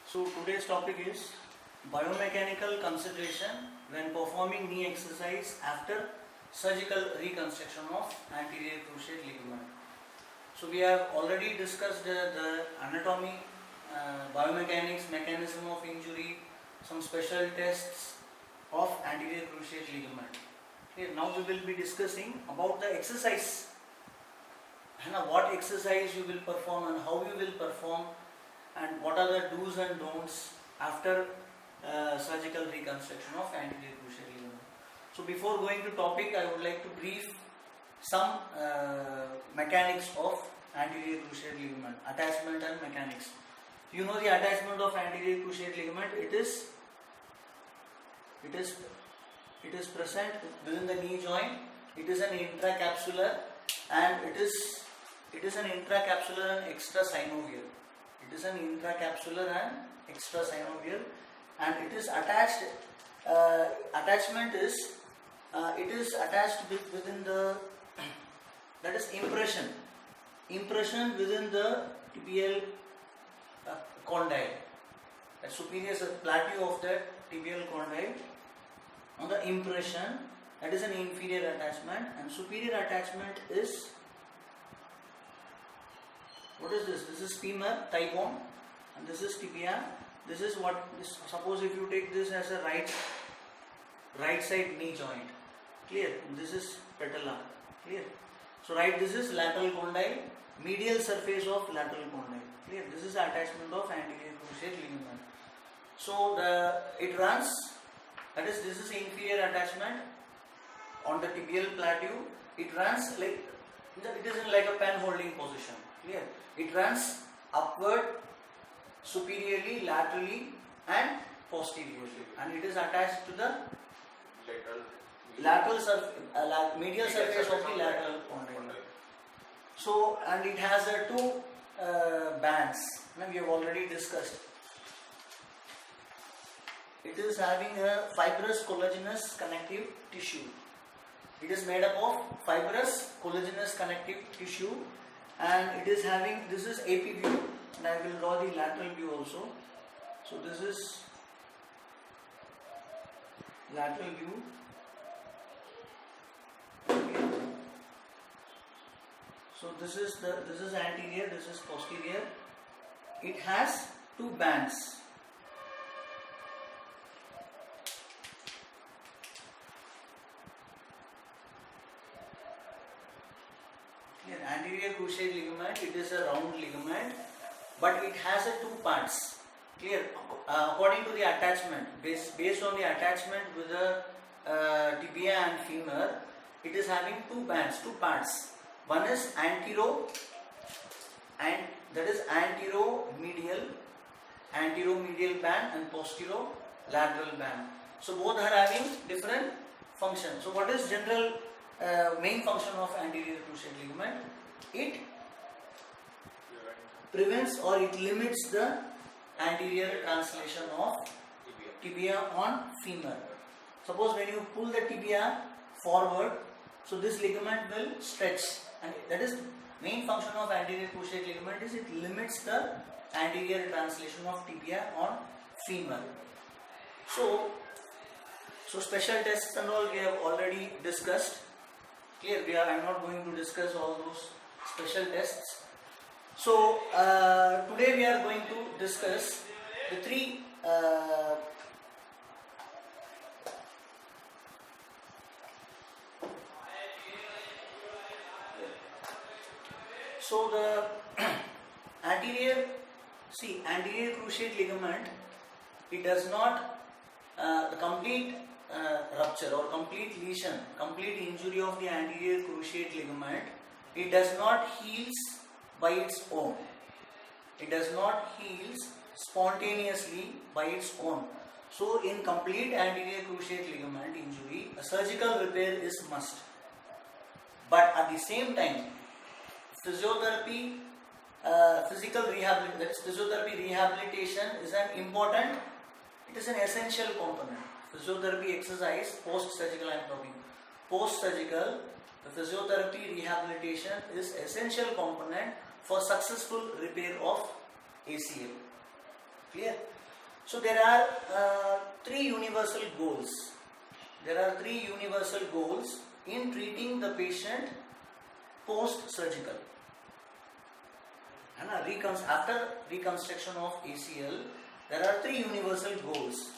So today's topic is biomechanical consideration when performing knee exercise after surgical reconstruction of anterior cruciate ligament. So we have already discussed the anatomy, biomechanics, mechanism of injury, some special tests of anterior cruciate ligament. Okay, now we will be discussing about the exercise. What exercise you will perform and how you will perform, and what are the do's and don'ts after surgical reconstruction of anterior cruciate ligament. So before going to topic, I would like to brief some mechanics of anterior cruciate ligament, attachment and mechanics. You know the attachment of anterior cruciate ligament. It is present within the knee joint. It is an intracapsular and it is an intracapsular and extrasynovial. It is an intracapsular and extrasynovial, and it is attached. Attachment is it is attached within the, that is impression within the tibial condyle, the superior plateau of the tibial condyle. On the impression, that is an inferior attachment, and superior attachment is, what is this? This is femur, thigh bone, and this is tibia. This is what is, suppose if you take this as a right side knee joint, clear? This is patella, clear? So this is lateral condyle, medial surface of lateral condyle, clear? This is the attachment of anterior cruciate ligament. So it runs, that is, this is inferior attachment on the tibial plateau. It runs like, it is in like a pen holding position, clear? It runs upward, superiorly, laterally and posteriorly, and it is attached to the medial surface of the lateral condyle. So, and it has two bands. Now we have already discussed. It is having a fibrous collagenous connective tissue. It is made up of fibrous collagenous connective tissue, and it is having, this is AP view, and I will draw the lateral view also. So this is lateral view. Okay. So this is anterior, this is posterior. It has two bands. Anterior cruciate ligament, it is a round ligament, but it has two parts. Clear? According to the attachment, based on the attachment with the tibia and femur, it is having two bands, two parts. One is antero, and that is anteromedial band, and posterolateral band. So both are having different functions. So what is general main function of anterior cruciate ligament? It prevents or it limits the anterior translation of tibia on femur. Suppose when you pull the tibia forward, so this ligament will stretch, and that is main function of anterior cruciate ligament, is it limits the anterior translation of tibia on femur. So special tests and all we have already discussed. Clear? I am not going to discuss all those special tests. So today we are going to discuss the three so the anterior cruciate ligament, it does not the complete rupture or complete lesion, complete injury of the anterior cruciate ligament, it does not heals by its own. It does not heals spontaneously by its own. So in complete anterior cruciate ligament injury, a surgical repair is must. But at the same time, physiotherapy, physiotherapy rehabilitation is an important, it is an essential component. Physiotherapy exercise, post-surgical I am talking. Post-surgical, the physiotherapy rehabilitation is essential component for successful repair of ACL. Clear? So there are three universal goals. There are three universal goals in treating the patient post-surgical. After reconstruction of ACL, there are three universal goals.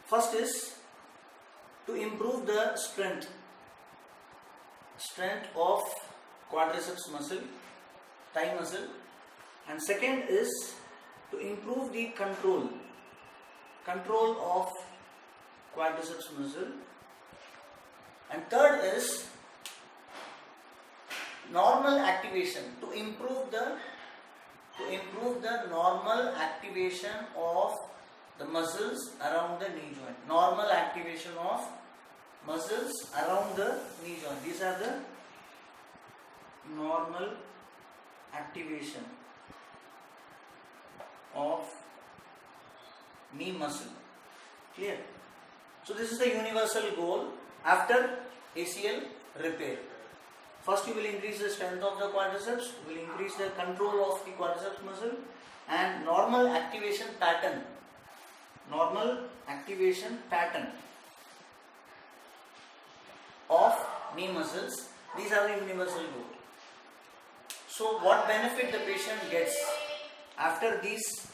First is to improve the strength of quadriceps muscle, thigh muscle, and second is to improve the control of quadriceps muscle, and third is normal activation, to improve the normal activation of the muscles around the knee joint. Normal activation of muscles around the knee joint. These are the normal activation of knee muscle. Clear? So this is the universal goal after ACL repair. First you will increase the strength of the quadriceps, you will increase the control of the quadriceps muscle, and normal activation pattern of knee muscles. These are the universal goal. So what benefit the patient gets after these,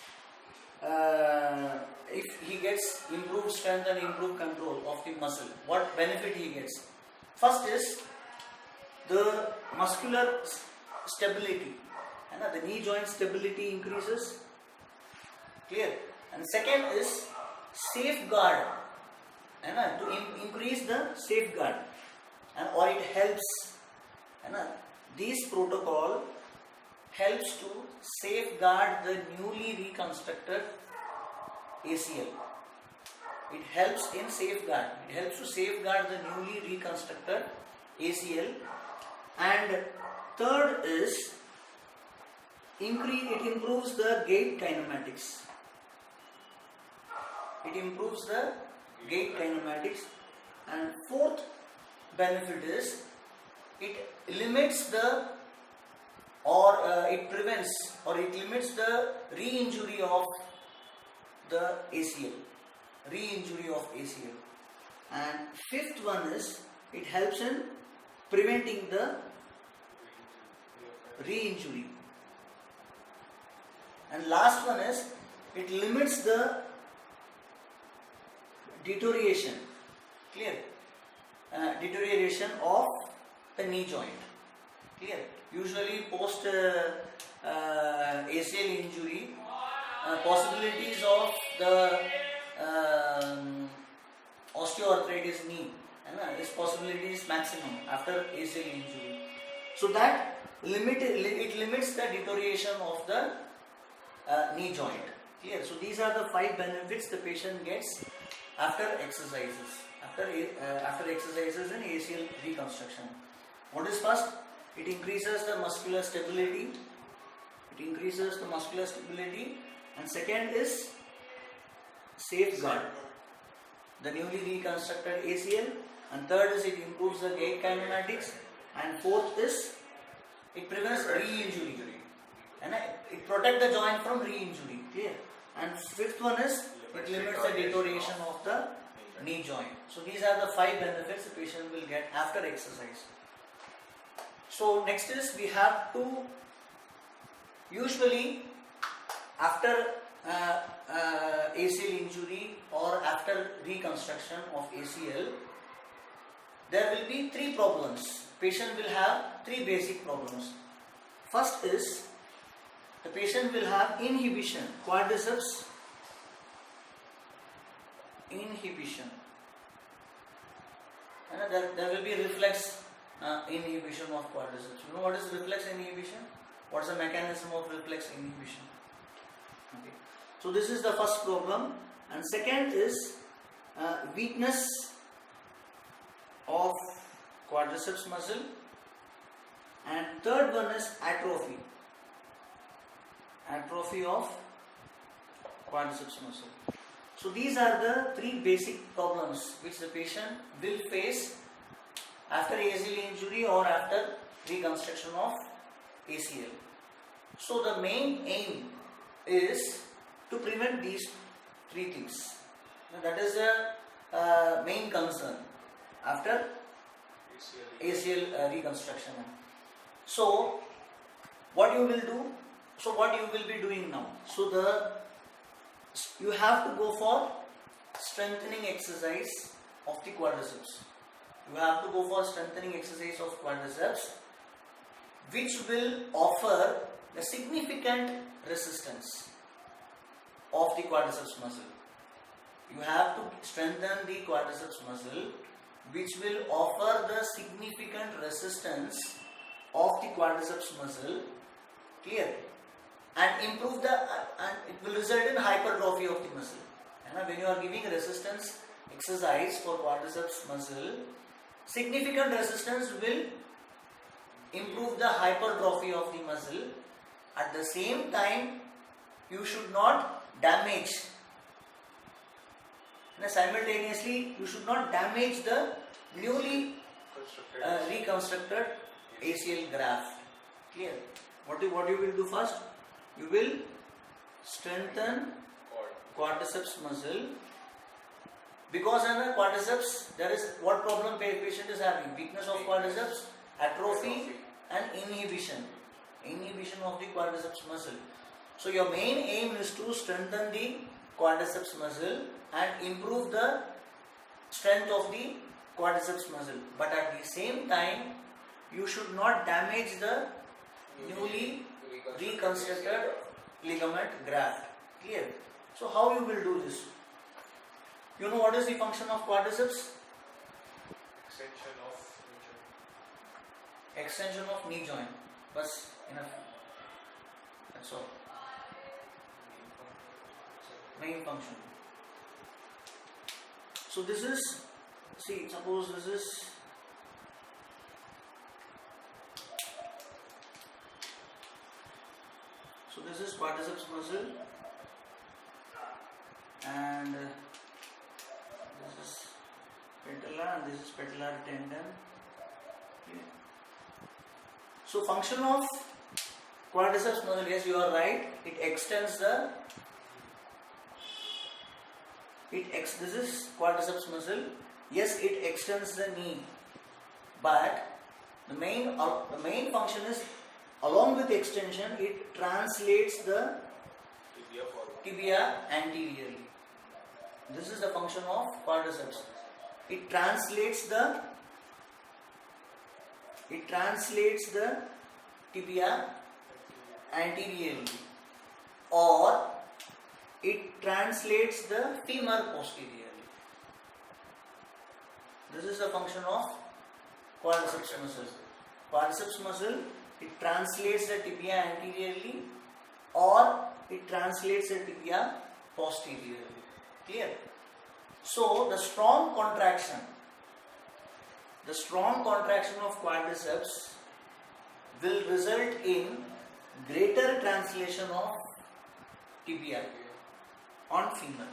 if he gets improved strength and improved control of the muscle, what benefit he gets? First is the muscular stability, the knee joint stability increases. Clear? And second is safeguard, to increase the safeguard, or it helps. This protocol helps to safeguard the newly reconstructed ACL. It helps in safeguard. It helps to safeguard the newly reconstructed ACL. And third is it improves the gait kinematics. And fourth benefit is it limits it prevents or it limits the re-injury of the ACL. And fifth one is it helps in preventing the re-injury. And last one is it limits the deterioration. Clear? Deterioration of the knee joint. Clear? Usually post ACL injury, possibilities of the osteoarthritis knee, this possibility is maximum after ACL injury. So that it limits the deterioration of the knee joint. Clear? So these are the 5 benefits the patient gets after exercises. After exercises in ACL reconstruction. What is first? It increases the muscular stability. And second is safeguard the newly reconstructed ACL. And third is it improves the gait kinematics. And fourth is it prevents re-injury. And it protects the joint from re-injury. Clear? And fifth one is it limits the deterioration of the knee joint. So these are the 5 benefits the patient will get after exercise. So next is we have to, usually after ACL injury or after reconstruction of ACL, there will be 3 problems. Patient will have 3 basic problems. First is the patient will have inhibition, quadriceps inhibition. And there will be reflex inhibition of quadriceps. You know what is reflex inhibition? What is the mechanism of reflex inhibition? Okay. So this is the first problem. And second is weakness of quadriceps muscle. And third one is atrophy of quadriceps muscle. So these are the 3 basic problems which the patient will face after ACL injury or after reconstruction of ACL. So the main aim is to prevent these three things. Now, that is the main concern after ACL reconstruction. So what you will do? So what you will be doing now? So you have to go for strengthening exercise of the quadriceps. You have to go for strengthening exercise of quadriceps, which will offer a significant resistance of the quadriceps muscle. You have to strengthen the quadriceps muscle, which will offer the significant resistance of the quadriceps muscle, clear, and improve and it will result in hypertrophy of the muscle. And when you are giving resistance exercise for quadriceps muscle, significant resistance will improve the hypertrophy of the muscle. At the same time, you should not damage. Simultaneously, you should not damage the newly reconstructed ACL graft. Clear? What you will do first? You will strengthen quadriceps muscle, because in the quadriceps there is what problem patient is having? Weakness of quadriceps, atrophy and inhibition of the quadriceps muscle. So your main aim is to strengthen the quadriceps muscle and improve the strength of the quadriceps muscle, but at the same time you should not damage the newly reconstructed ligament graft. Clear? So how you will do this? You know what is the function of quadriceps? Extension of knee joint. Bas, enough. That's all. Main function. So this is, see, suppose this is quadriceps muscle, and this is patella and this is patellar tendon. Okay. So function of quadriceps muscle, yes, you are right, it extends the this is quadriceps muscle, yes, it extends the knee, but the main function is, along with extension, it translates the tibia anteriorly. This is the function of quadriceps. It translates the tibia anteriorly, or it translates the femur posteriorly. This is the function of quadriceps muscle. Quadriceps muscle, it translates the tibia anteriorly or it translates the tibia posteriorly. Clear? So the strong contraction of quadriceps will result in greater translation of tibia on femur.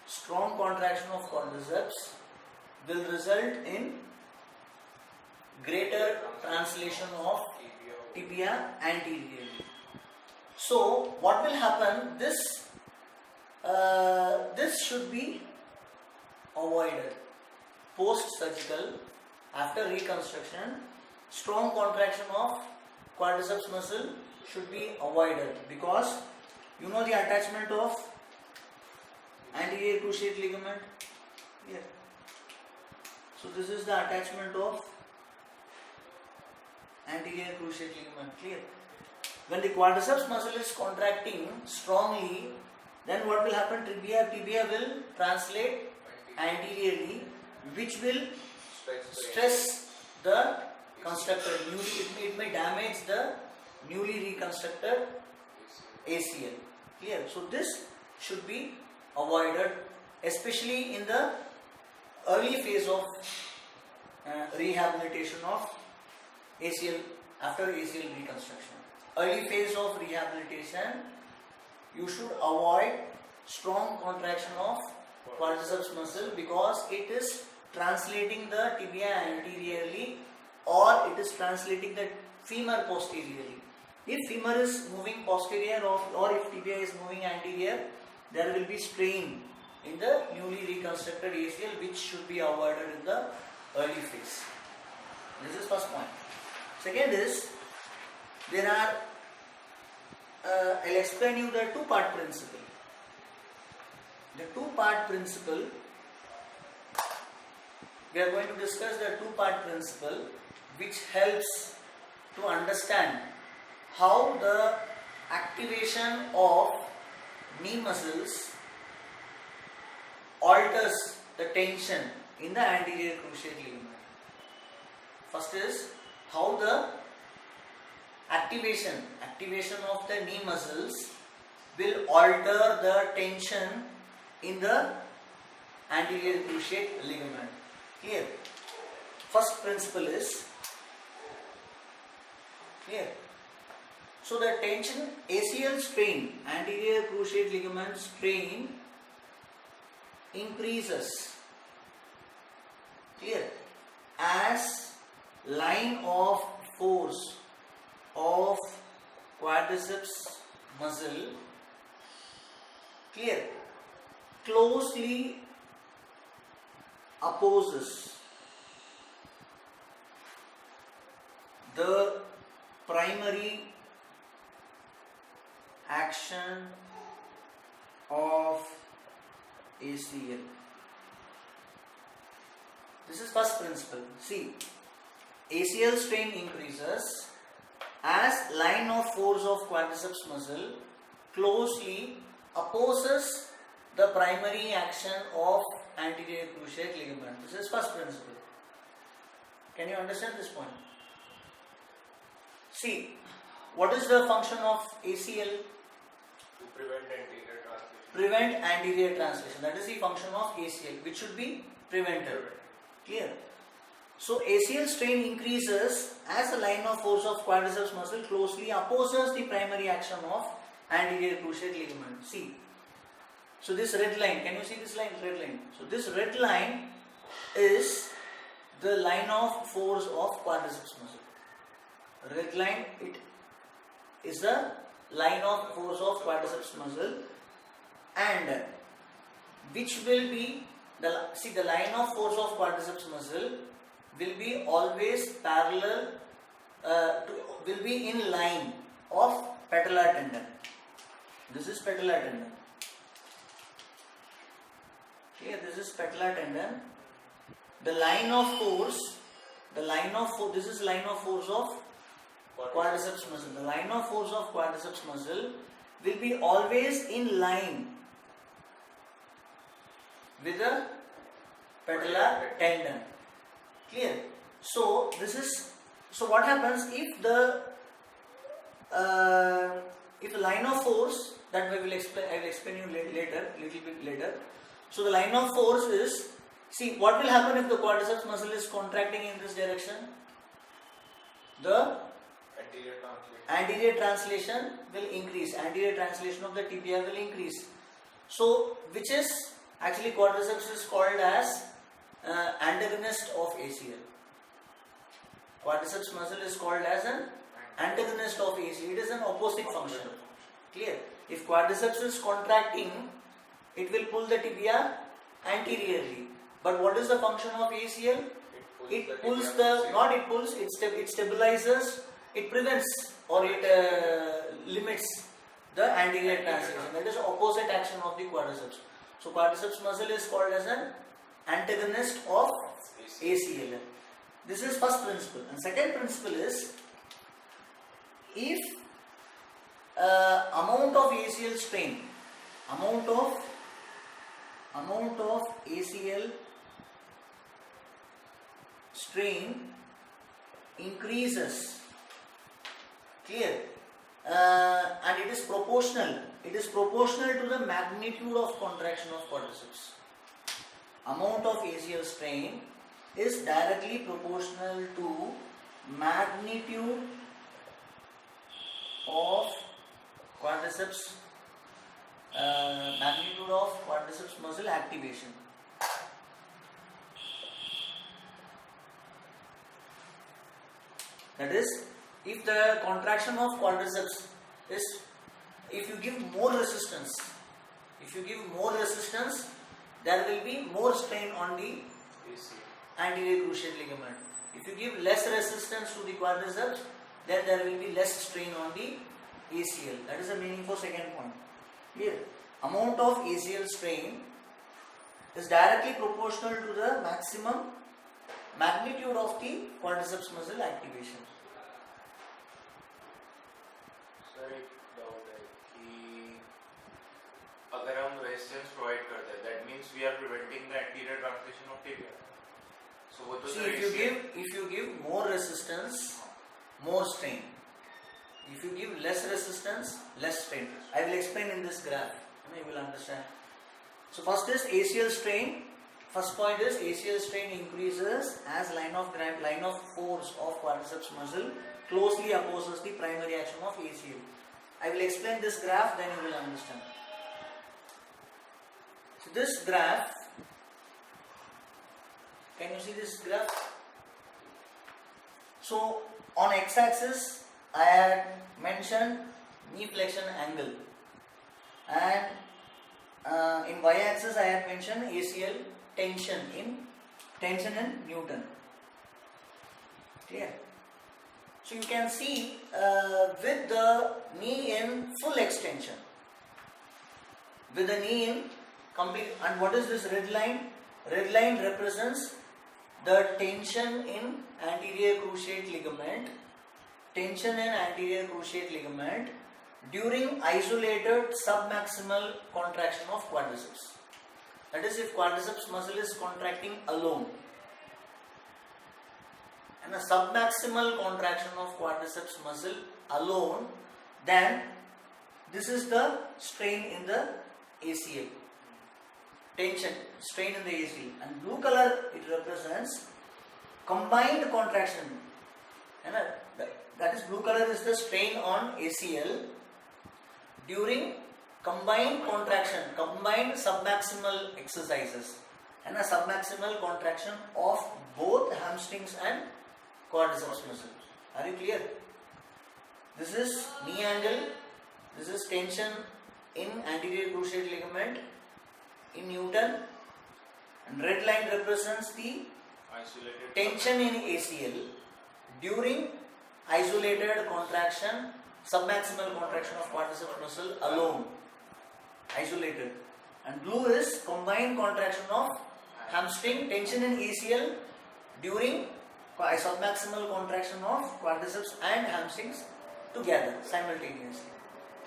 Strong contraction of quadriceps will result in greater translation of tibia anteriorly. So what will happen? This should be avoided. Post-surgical, after reconstruction, strong contraction of quadriceps muscle should be avoided, because you know the attachment of anterior cruciate ligament here. So this is the attachment of anterior cruciate ligament. Clear? When the quadriceps muscle is contracting strongly, then what will happen? Tibia will translate anteriorly, which will stress the constructed. It may damage the newly reconstructed ACL. Clear? So this should be avoided, especially in the early phase of rehabilitation of ACL after ACL reconstruction. Early phase of rehabilitation, you should avoid strong contraction of quadriceps muscle, because it is translating the tibia anteriorly or it is translating the femur posteriorly. If femur is moving posterior or if tibia is moving anterior, there will be strain in the newly reconstructed ACL, which should be avoided in the early phase. This is first point. Second is, there are, I'll explain you the two-part principle. The two-part principle, we are going to discuss the two-part principle, which helps to understand how the activation of knee muscles alters the tension in the anterior cruciate ligament. First is how the activation of the knee muscles will alter the tension in the anterior cruciate ligament. Clear? First principle is clear. So the tension, ACL strain, anterior cruciate ligament strain increases, clear, as line of force of quadriceps muscle, clear, closely opposes the primary action of ACL. This is first principle. See, ACL strain increases as line of force of quadriceps muscle closely opposes the primary action of anterior cruciate ligament. This is first principle. Can you understand this point? See, what is the function of ACL? To prevent anterior translation. Prevent anterior translation. That is the function of ACL, which should be prevented. Clear? So ACL strain increases as the line of force of quadriceps muscle closely opposes the primary action of anterior cruciate ligament. See. So this red line, can you see this line? Red line. So this red line is the line of force of quadriceps muscle. Red line, it is the line of force of quadriceps muscle, and which will be the line of force of quadriceps muscle will be always parallel will be in line of patellar tendon. This is patellar tendon. Here this is patellar tendon. The line of force, this is line of force of quadriceps muscle. The line of force of quadriceps muscle will be always in line with the patellar tendon. Clear? So this is, so what happens if the line of force, that I will explain you later, little bit later. So the line of force is, see what will happen if the quadriceps muscle is contracting in this direction? The anterior translation will increase. Anterior translation of the tibia will increase. So which is actually, quadriceps is called as antagonist of ACL. Quadriceps muscle is called as an antagonist of ACL. It is an opposite function. Clear? If quadriceps is contracting, it will pull the tibia anteriorly. But what is the function of ACL? It pulls the, not it pulls, it stabilizes, it prevents or it limits the anterior translation. That is opposite action of the quadriceps. So quadriceps muscle is called as an antagonist of ACL. This is first principle. And second principle is, if amount of ACL strain, amount of ACL strain increases, clear, and it is proportional to the magnitude of contraction of quadriceps. Amount of ACL strain is directly proportional to magnitude of quadriceps muscle activation. That is, if the contraction of quadriceps is, if you give more resistance, there will be more strain on the AC. anterior cruciate ligament. If you give less resistance to the quadriceps, then there will be less strain on the ACL. That is the meaning for second point. Clear? Amount of ACL strain is directly proportional to the maximum magnitude of the quadriceps muscle activation. Sir एक doubt है कि अगर हम resistance provide करते हैं, that means we are preventing the anterior transmission of tibia. So वो तो See, if you give more resistance, more strain. If you give less resistance, less strain. I will explain in this graph. You will understand. So first is ACL strain. First point is ACL strain increases as line of force of quadriceps muscle closely opposes the primary action of ACL. I will explain this graph, then you will understand. So this graph, can you see this graph? So on x-axis I had mentioned knee flexion angle, and in y-axis I had mentioned ACL tension in Newton. Clear? So you can see with the knee in full extension, with the knee in complete, and what is this red line? Red line represents the tension in anterior cruciate ligament, during isolated submaximal contraction of quadriceps. That is, if quadriceps muscle is contracting alone, and a submaximal contraction of quadriceps muscle alone, then this is the strain in the ACL. Tension, strain in the ACL. And blue color, it represents combined contraction. And that is, blue color is the strain on ACL during combined contraction, combined submaximal exercises, and a submaximal contraction of both hamstrings and quadriceps muscles. Are you clear? This is knee angle, this is tension in anterior cruciate ligament in Newton, and red line represents the isolated tension in ACL during isolated contraction, submaximal contraction of quadriceps muscle alone, isolated, and blue is combined contraction of hamstring, tension in ACL during submaximal contraction of quadriceps and hamstrings together simultaneously.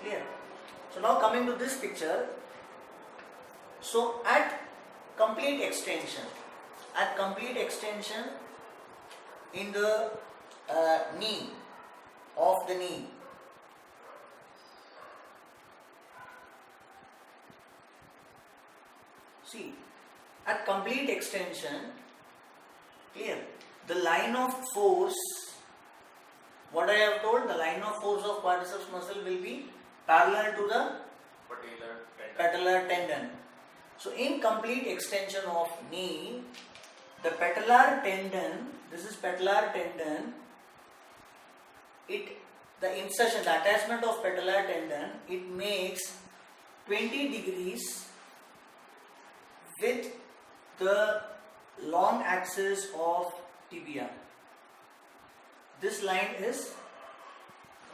Clear? So now coming to this picture. So at complete extension in the knee of the knee, see, at complete extension, clear, the line of force, what I have told, the line of force of quadriceps muscle will be parallel to the patellar tendon. So in complete extension of knee, the patellar tendon, this is patellar tendon, the attachment of patellar tendon, it makes 20 degrees with the long axis of tibia. This line is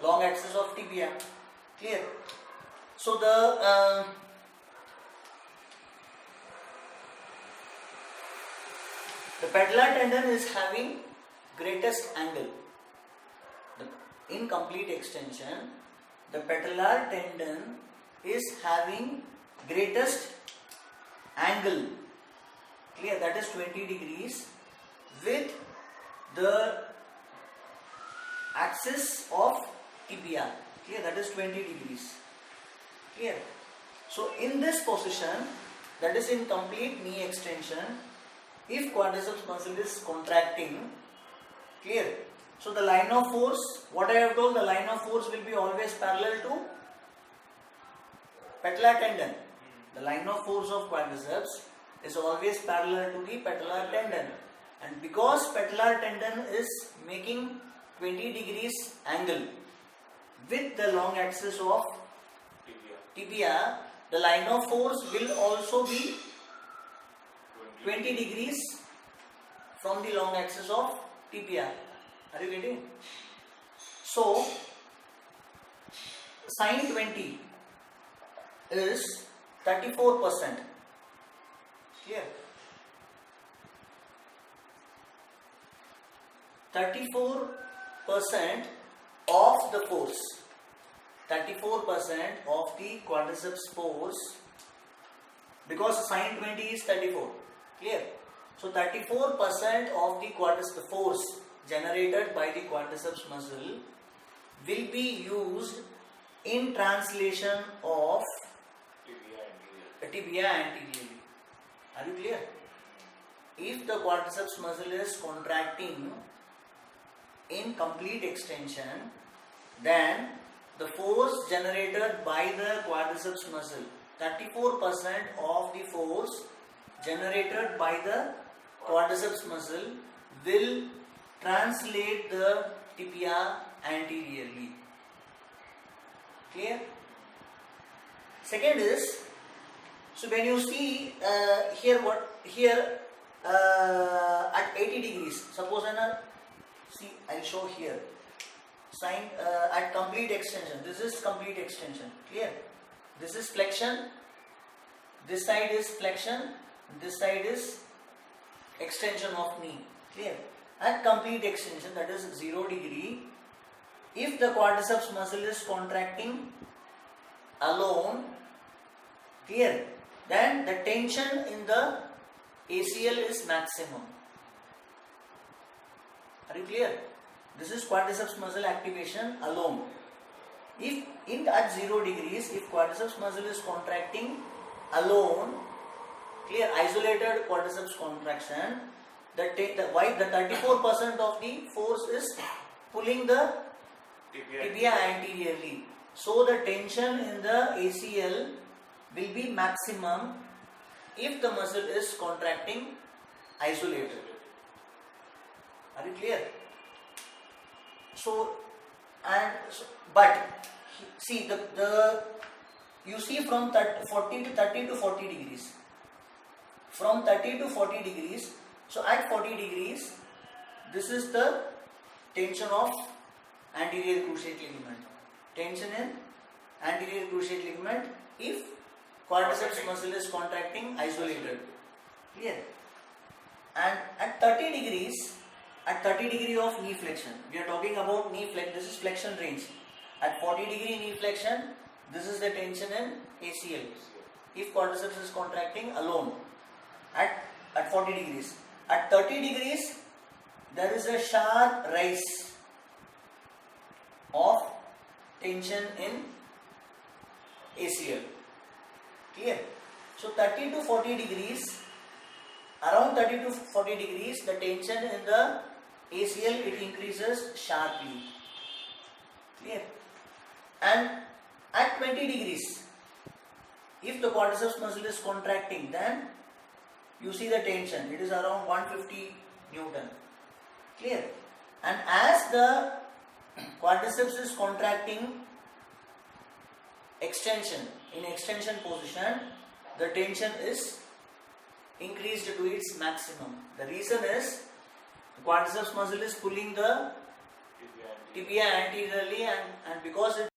long axis of tibia. Clear? So the patellar tendon is having greatest angle. In complete extension, the patellar tendon is having greatest angle. Clear? That is 20 degrees with the axis of tibia. Clear? That is 20 degrees. Clear? So in this position, that is in complete knee extension, if quadriceps muscle is contracting, clear? So the line of force, what I have told, the line of force will be always parallel to patellar tendon. The line of force of quadriceps is always parallel to the patellar tendon, and because patellar tendon is making 20 degrees angle with the long axis of tibia, the line of force will also be 20 degrees from the long axis of tibia. Are you getting? So sin 20 is 34%. Clear? 34% of the force. 34% of the quadriceps force, because sin 20 is 34. Clear? So 34% of the quadriceps force generated by the quadriceps muscle will be used in translation of tibia anteriorly. Are you clear? If the quadriceps muscle is contracting in complete extension, then the force generated by the quadriceps muscle, 34% of the force generated by the quadriceps muscle will translate the tibia anteriorly. Clear? Second is, so when you see here at 80 degrees, suppose see, I'll show here sin at complete extension. This is complete extension. Clear? This is flexion. This side is flexion. This side is extension of knee. Clear? At complete extension, that is 0 degree, if the quadriceps muscle is contracting alone, clear, then the tension in the ACL is maximum. Are you clear? This is quadriceps muscle activation alone. If at 0 degrees, if quadriceps muscle is contracting alone, clear, isolated quadriceps contraction, the 34% of the force is pulling the tibia anteriorly. So the tension in the ACL will be maximum if the muscle is contracting isolated. Are you clear? But see you see from 30 to 40 degrees. From 30 to 40 degrees, so at 40 degrees, this is the tension of anterior cruciate ligament. Tension in anterior cruciate ligament if quadriceps muscle is contracting isolated. Clear? And at 30 degrees, at 30 degree of knee flexion, we are talking about knee flexion, this is flexion range. At 40 degree knee flexion, this is the tension in ACL if quadriceps is contracting alone at 40 degrees. At 30 degrees, there is a sharp rise of tension in ACL. Clear? So 30 to 40 degrees, around 30 to 40 degrees, the tension in the ACL, it increases sharply. Clear? And at 20 degrees, if the quadriceps muscle is contracting, then you see the tension, it is around 150 Newton. Clear? And as the quadriceps is contracting extension, in extension position, the tension is increased to its maximum. The reason is the quadriceps muscle is pulling the tibia anteriorly, and because it